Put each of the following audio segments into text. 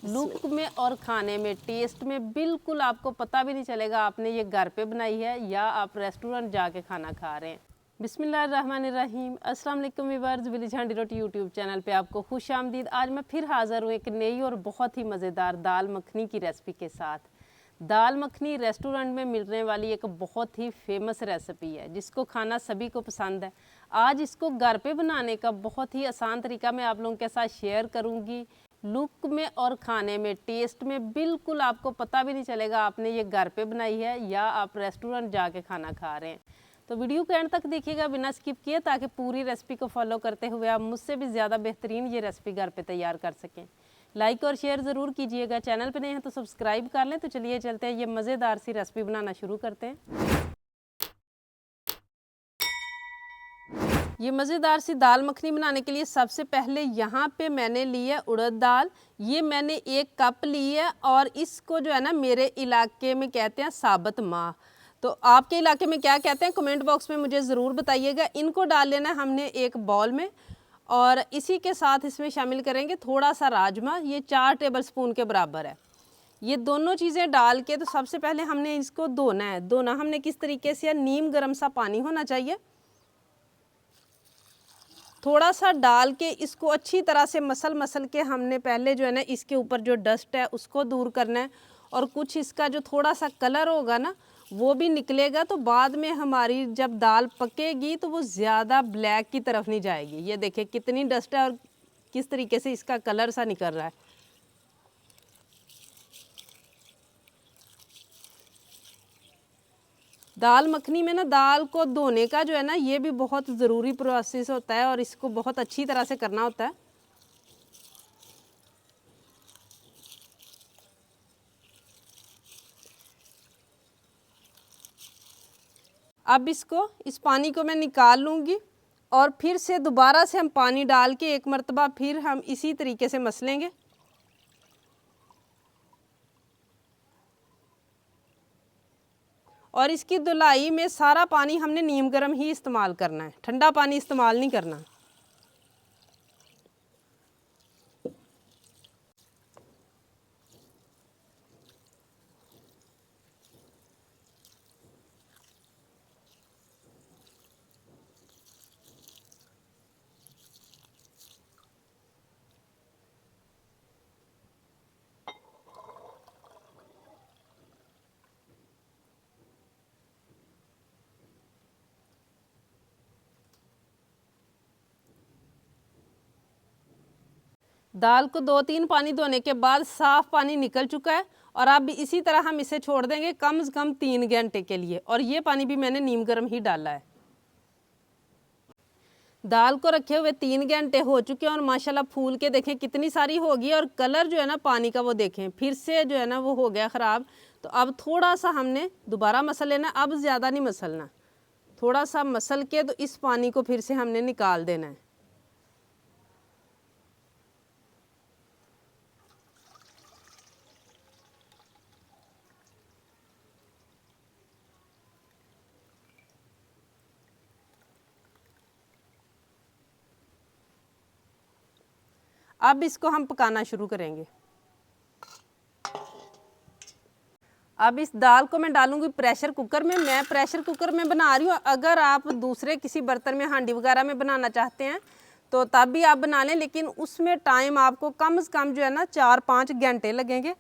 Look में और खाने में, टेस्ट में बिल्कुल आपको पता भी नहीं चलेगा आपने ये घर पे बनाई है या आप रेस्टोरेंट जाके खाना खा रहे हैं। बिस्मिल्लाहिर्रहमानिर्रहीम, अस्सलाम वालेकुम व्यूअर्स, विलेज हैंडी रोटी यूट्यूब चैनल पे आपको खुश आमदीद। आज मैं फिर हाज़िर हूँ एक नई और बहुत ही मज़ेदार दाल मखनी की रेसिपी के साथ। दाल मखनी रेस्टोरेंट में मिलने वाली एक बहुत ही फेमस रेसिपी है जिसको खाना सभी को पसंद है। आज इसको घर पे बनाने का बहुत ही आसान तरीका मैं आप लोगों के साथ शेयर करूँगी। लुक में और खाने में, टेस्ट में बिल्कुल आपको पता भी नहीं चलेगा आपने ये घर पे बनाई है या आप रेस्टोरेंट जाके खाना खा रहे हैं। तो वीडियो को एंड तक देखिएगा बिना स्किप किए, ताकि पूरी रेसिपी को फॉलो करते हुए आप मुझसे भी ज़्यादा बेहतरीन ये रेसिपी घर पे तैयार कर सकें। लाइक और शेयर ज़रूर कीजिएगा, चैनल पे नए हैं तो सब्सक्राइब कर लें। तो चलिए चलते हैं, ये मज़ेदार सी रेसिपी बनाना शुरू करते हैं। ये मज़ेदार सी दाल मखनी बनाने के लिए सबसे पहले यहाँ पे मैंने ली है उड़द दाल। ये मैंने 1 कप ली है और इसको जो है ना मेरे इलाके में कहते हैं साबत माह। तो आपके इलाके में क्या कहते हैं कमेंट बॉक्स में मुझे ज़रूर बताइएगा। इनको डाल लेना है हमने एक बाउल में और इसी के साथ इसमें शामिल करेंगे थोड़ा सा राजमा, ये 4 टेबलस्पून के बराबर है। ये दोनों चीज़ें डाल के तो सबसे पहले हमने इसको धोना है। धोना हमने किस तरीके से, नीम गर्म सा पानी होना चाहिए, थोड़ा सा डाल के इसको अच्छी तरह से मसल के हमने पहले जो है ना इसके ऊपर जो डस्ट है उसको दूर करना है। और कुछ इसका जो थोड़ा सा कलर होगा ना वो भी निकलेगा, तो बाद में हमारी जब दाल पकेगी तो वो ज़्यादा ब्लैक की तरफ नहीं जाएगी। ये देखिए कितनी डस्ट है और किस तरीके से इसका कलर सा निकल रहा है। दाल मखनी में ना दाल को धोने का जो है ना ये भी बहुत ज़रूरी प्रोसेस होता है और इसको बहुत अच्छी तरह से करना होता है। अब इस पानी को मैं निकाल लूँगी और फिर से दोबारा से हम पानी डाल के एक मरतबा फिर हम इसी तरीके से मसलेंगे। और इसकी धुलाई में सारा पानी हमने नीम गर्म ही इस्तेमाल करना है, ठंडा पानी इस्तेमाल नहीं करना। दाल को 2-3 पानी धोने के बाद साफ़ पानी निकल चुका है और अब इसी तरह हम इसे छोड़ देंगे कम से कम 3 घंटे के लिए। और ये पानी भी मैंने नीम गर्म ही डाला है। दाल को रखे हुए 3 घंटे हो चुके हैं और माशाल्लाह फूल के देखें कितनी सारी होगी और कलर जो है ना पानी का वो देखें फिर से जो है ना वो हो गया ख़राब। तो अब थोड़ा सा हमने दोबारा मसल लेना, अब ज़्यादा नहीं मसलना, थोड़ा सा मसल के तो इस पानी को फिर से हमने निकाल देना है। अब इसको हम पकाना शुरू करेंगे। अब इस दाल को मैं डालूंगी प्रेशर कुकर में। मैं प्रेशर कुकर में बना रही हूँ, अगर आप दूसरे किसी बर्तन में हांडी वगैरह में बनाना चाहते हैं तो तब भी आप बना लें, लेकिन उसमें टाइम आपको कम से कम जो है ना 4-5 घंटे लगेंगे।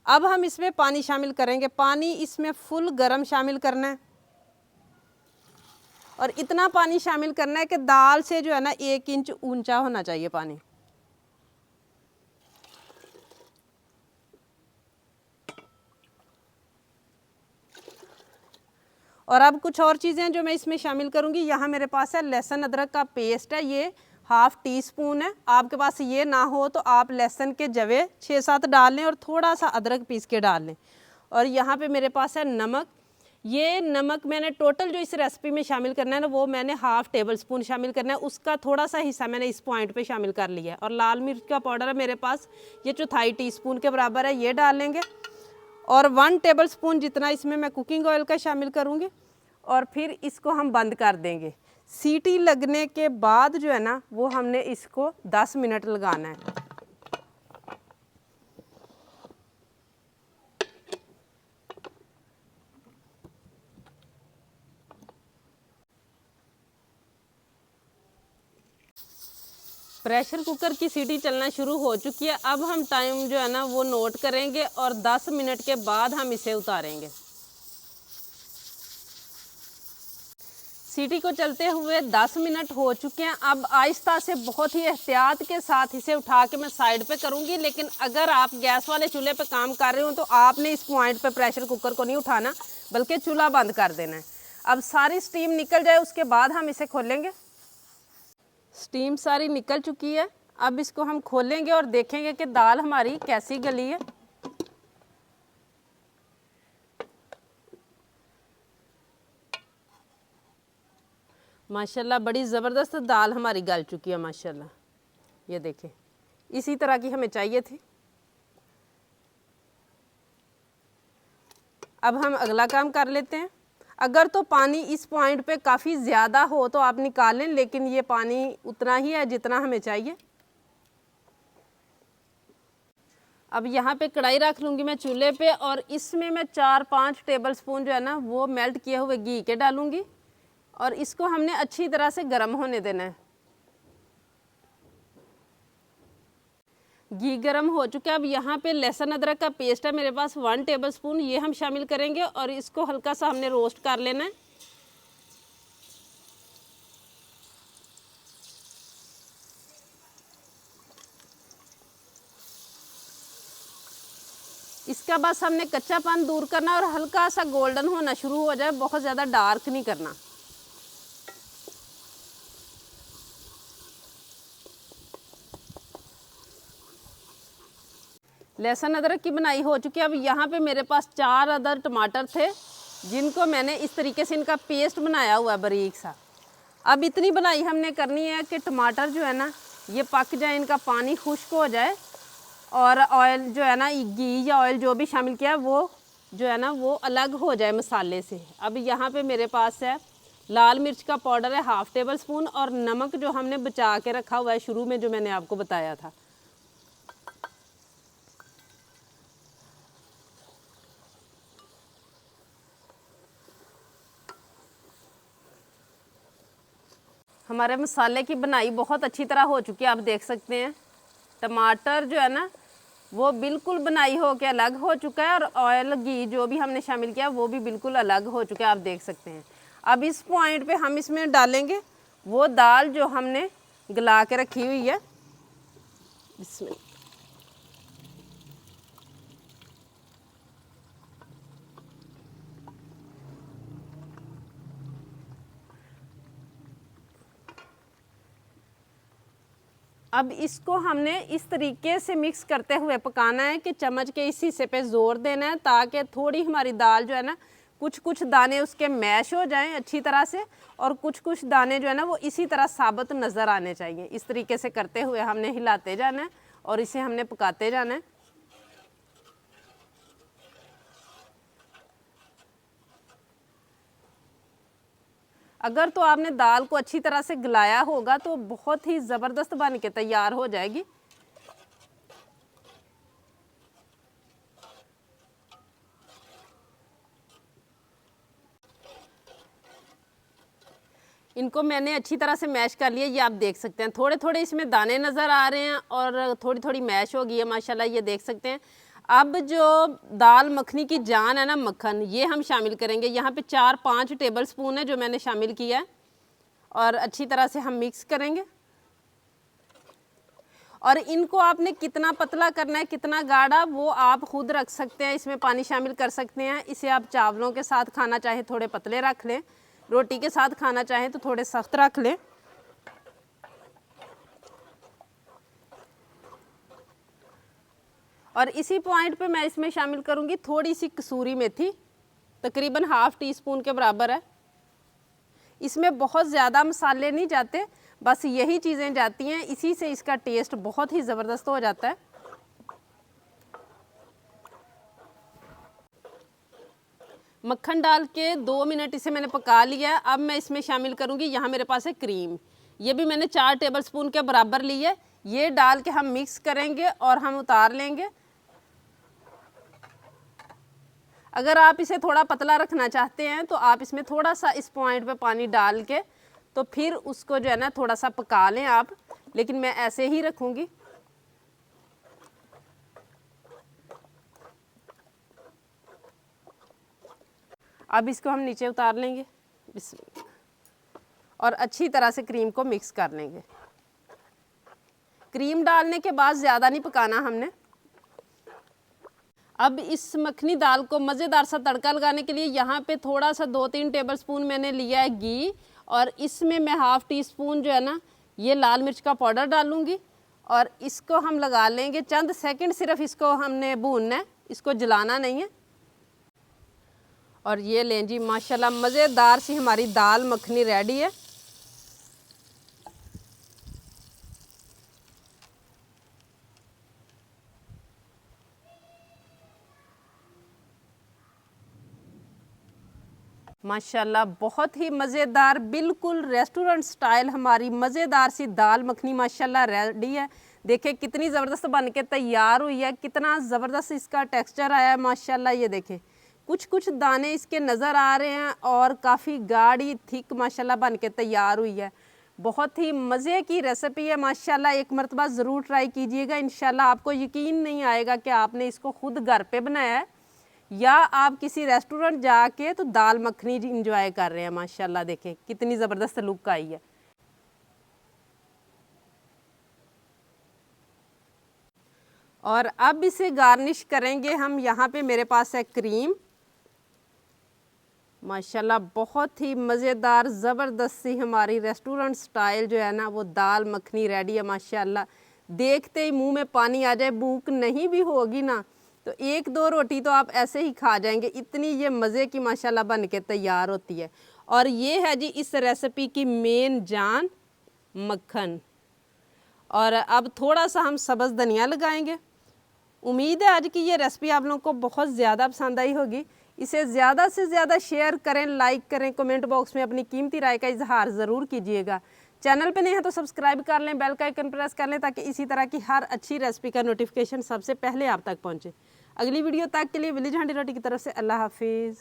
अब हम इसमें पानी शामिल करेंगे। पानी इसमें फुल गर्म शामिल करना है और इतना पानी शामिल करना है कि दाल से जो है ना 1 इंच ऊंचा होना चाहिए पानी। और अब कुछ और चीज़ें जो मैं इसमें शामिल करूँगी। यहाँ मेरे पास है लहसुन अदरक का पेस्ट है, ये 1/2 टीस्पून है। आपके पास ये ना हो तो आप लहसुन के जवे 6-7 डाल लें और थोड़ा सा अदरक पीस के डाल लें। और यहाँ पे मेरे पास है नमक। ये नमक मैंने टोटल जो इस रेसिपी में शामिल करना है ना वो मैंने 1/2 टेबलस्पून शामिल करना है, उसका थोड़ा सा हिस्सा मैंने इस पॉइंट पे शामिल कर लिया है। और लाल मिर्च का पाउडर है मेरे पास, ये 1/4 टीस्पून के बराबर है, ये डाल लेंगे। और 1 टेबलस्पून जितना इसमें मैं कुकिंग ऑयल का शामिल करूँगी और फिर इसको हम बंद कर देंगे। सीटी लगने के बाद जो है ना वो हमने इसको 10 मिनट लगाना है। प्रेशर कुकर की सीटी चलना शुरू हो चुकी है। अब हम टाइम जो है ना वो नोट करेंगे और 10 मिनट के बाद हम इसे उतारेंगे। सीटी को चलते हुए 10 मिनट हो चुके हैं। अब आहिस्ता से बहुत ही एहतियात के साथ इसे उठा के मैं साइड पे करूँगी। लेकिन अगर आप गैस वाले चूल्हे पे काम कर रहे हो तो आपने इस पॉइंट पे प्रेशर कुकर को नहीं उठाना, बल्कि चूल्हा बंद कर देना है। अब सारी स्टीम निकल जाए उसके बाद हम इसे खोलेंगे। स्टीम सारी निकल चुकी है। अब इसको हम खोलेंगे और देखेंगे कि दाल हमारी कैसी गली है। माशाल्लाह बड़ी ज़बरदस्त दाल हमारी गल चुकी है माशाल्लाह। ये देखें, इसी तरह की हमें चाहिए थी। अब हम अगला काम कर लेते हैं। अगर तो पानी इस पॉइंट पे काफ़ी ज़्यादा हो तो आप निकाल लें, लेकिन ये पानी उतना ही है जितना हमें चाहिए। अब यहाँ पे कढ़ाई रख लूँगी मैं चूल्हे पे और इसमें मैं 4-5 टेबल स्पून जो है ना वो मेल्ट किए हुए घी के डालूँगी और इसको हमने अच्छी तरह से गर्म होने देना है। घी गर्म हो चुका है। अब यहाँ पे लहसुन अदरक का पेस्ट है मेरे पास 1 टेबल स्पून, ये हम शामिल करेंगे और इसको हल्का सा हमने रोस्ट कर लेना है। इसका बस हमने कच्चापन दूर करना और हल्का सा गोल्डन होना शुरू हो जाए, बहुत ज़्यादा डार्क नहीं करना। लहसुन अदरक की बनाई हो चुकी है। अब यहाँ पे मेरे पास 4 अदर टमाटर थे जिनको मैंने इस तरीके से इनका पेस्ट बनाया हुआ है बारीक सा। अब इतनी बनाई हमने करनी है कि टमाटर जो है ना ये पक जाए, इनका पानी खुश्क हो जाए और ऑयल जो है ना घी या ऑयल जो भी शामिल किया है वो जो है ना वो अलग हो जाए मसाले से। अब यहाँ पे मेरे पास है लाल मिर्च का पाउडर है 1/2 टेबल स्पून और नमक जो हमने बचा के रखा हुआ है शुरू में जो मैंने आपको बताया था। हमारे मसाले की बनाई बहुत अच्छी तरह हो चुकी है। आप देख सकते हैं टमाटर जो है ना वो बिल्कुल बनाई हो के अलग हो चुका है और ऑयल घी जो भी हमने शामिल किया वो भी बिल्कुल अलग हो चुका है, आप देख सकते हैं। अब इस पॉइंट पे हम इसमें डालेंगे वो दाल जो हमने गला के रखी हुई है। इसमें अब इसको हमने इस तरीके से मिक्स करते हुए पकाना है कि चम्मच के इस हिस्से पे ज़ोर देना है ताकि थोड़ी हमारी दाल जो है ना कुछ दाने उसके मैश हो जाएं अच्छी तरह से और कुछ दाने जो है ना वो इसी तरह साबुत नज़र आने चाहिए। इस तरीके से करते हुए हमने हिलाते जाना है और इसे हमने पकाते जाना है। अगर तो आपने दाल को अच्छी तरह से गलाया होगा तो बहुत ही ज़बरदस्त बन के तैयार हो जाएगी। इनको मैंने अच्छी तरह से मैश कर लिया, ये आप देख सकते हैं। थोड़े थोड़े इसमें दाने नज़र आ रहे हैं और थोड़ी थोड़ी मैश हो गई है माशाल्लाह, ये देख सकते हैं। अब जो दाल मखनी की जान है ना मक्खन, ये हम शामिल करेंगे। यहाँ पे 4-5 टेबल स्पून है जो मैंने शामिल किया है और अच्छी तरह से हम मिक्स करेंगे। और इनको आपने कितना पतला करना है कितना गाढ़ा वो आप खुद रख सकते हैं, इसमें पानी शामिल कर सकते हैं। इसे आप चावलों के साथ खाना चाहे थोड़े पतले रख लें, रोटी के साथ खाना चाहें तो थोड़े सख्त रख लें। और इसी पॉइंट पे मैं इसमें शामिल करूंगी थोड़ी सी कसूरी मेथी, तकरीबन 1/2 टीस्पून के बराबर है। इसमें बहुत ज़्यादा मसाले नहीं जाते, बस यही चीज़ें जाती हैं, इसी से इसका टेस्ट बहुत ही ज़बरदस्त हो जाता है। मक्खन डाल के 2 मिनट इसे मैंने पका लिया है। अब मैं इसमें शामिल करूंगी, यहाँ मेरे पास है क्रीम, ये भी मैंने 4 टेबल स्पून के बराबर ली है। ये डाल के हम मिक्स करेंगे और हम उतार लेंगे। अगर आप इसे थोड़ा पतला रखना चाहते हैं तो आप इसमें थोड़ा सा इस पॉइंट पे पानी डाल के तो फिर उसको जो है ना थोड़ा सा पका लें आप। लेकिन मैं ऐसे ही रखूँगी। अब इसको हम नीचे उतार लेंगे और अच्छी तरह से क्रीम को मिक्स कर लेंगे। क्रीम डालने के बाद ज़्यादा नहीं पकाना हमने। अब इस मखनी दाल को मज़ेदार सा तड़का लगाने के लिए यहाँ पे थोड़ा सा 2-3 टेबलस्पून मैंने लिया है घी, और इसमें मैं ½ टी स्पून जो है ना ये लाल मिर्च का पाउडर डालूँगी, और इसको हम लगा लेंगे चंद सेकंड, सिर्फ इसको हमने भूनना है, इसको जलाना नहीं है। और ये लें जी माशाल्लाह मज़ेदार सी हमारी दाल मखनी रेडी है। माशाल्लाह बहुत ही मज़ेदार, बिल्कुल रेस्टोरेंट स्टाइल हमारी मज़ेदार सी दाल मखनी माशाल्लाह रेडी है। देखिए कितनी ज़बरदस्त बन के तैयार हुई है, कितना ज़बरदस्त इसका टेक्सचर आया है माशाल्लाह। ये देखें कुछ कुछ दाने इसके नज़र आ रहे हैं और काफ़ी गाढ़ी थिक माशाल्लाह बन के तैयार हुई है। बहुत ही मज़े की रेसिपी है माशाल्लाह, एक मरतबा ज़रूर ट्राई कीजिएगा। इंशाल्लाह आपको यकीन नहीं आएगा कि आपने इसको खुद घर पे बनाया है या आप किसी रेस्टोरेंट जाके तो दाल मखनी इंजॉय कर रहे हैं। माशाल्लाह देखें कितनी ज़बरदस्त लुक आई है। और अब इसे गार्निश करेंगे हम। यहाँ पे मेरे पास है क्रीम। माशाल्लाह बहुत ही मज़ेदार ज़बरदस्त सी हमारी रेस्टोरेंट स्टाइल जो है ना वो दाल मखनी रेडी है माशाल्लाह। देखते ही मुंह में पानी आ जाए, भूख नहीं भी होगी ना तो 1-2 रोटी तो आप ऐसे ही खा जाएंगे, इतनी ये मज़े की माशाल्लाह बन के तैयार होती है। और ये है जी इस रेसिपी की मेन जान, मक्खन। और अब थोड़ा सा हम सब्ज़ धनिया लगाएंगे। उम्मीद है आज की ये रेसिपी आप लोगों को बहुत ज़्यादा पसंद आई होगी। इसे ज़्यादा से ज़्यादा शेयर करें, लाइक करें, कमेंट बॉक्स में अपनी कीमती राय का इजहार ज़रूर कीजिएगा। चैनल पे नहीं है तो सब्सक्राइब कर लें, बेल का आइकन प्रेस कर लें ताकि इसी तरह की हर अच्छी रेसिपी का नोटिफिकेशन सबसे पहले आप तक पहुंचे। अगली वीडियो तक के लिए विलेज हांडी रोटी की तरफ से अल्लाह हाफिज़।